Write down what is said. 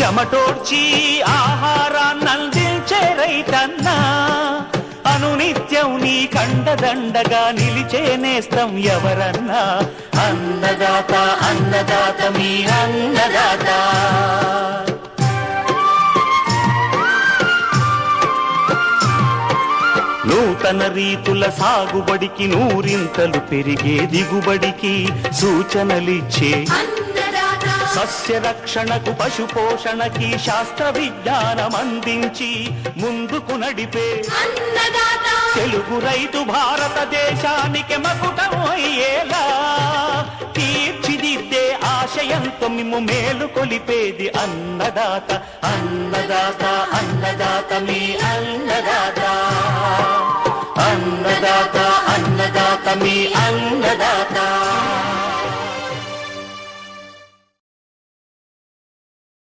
చెమటోడ్చి ఆహారాన్నందించే రైతన్నా, అనునిత్యం నీ కండదండగా నిలిచే నేస్తం ఎవరన్నా. అన్నదాత అన్నదాత మీ అన్నదాత. నూతన రీతుల సాగుబడికి, నూరింతలు పెరిగే దిగుబడికి సూచనలిచ్చే సస్య రక్షణకు, పశు పోషణకి శాస్త్ర విజ్ఞానం అందించి ముందుకు నడిపే తెలుగు రైతు భారతదేశానికి మకుటం అయ్యేలా తీర్చిదిద్దే ఆశయంతో మిమ్ము మేలు కొలిపేది అన్నదాత. అన్నదాత అన్నదాత మీ అన్నదాత. అన్నదాత అన్నదాత మీ అన్నదాత.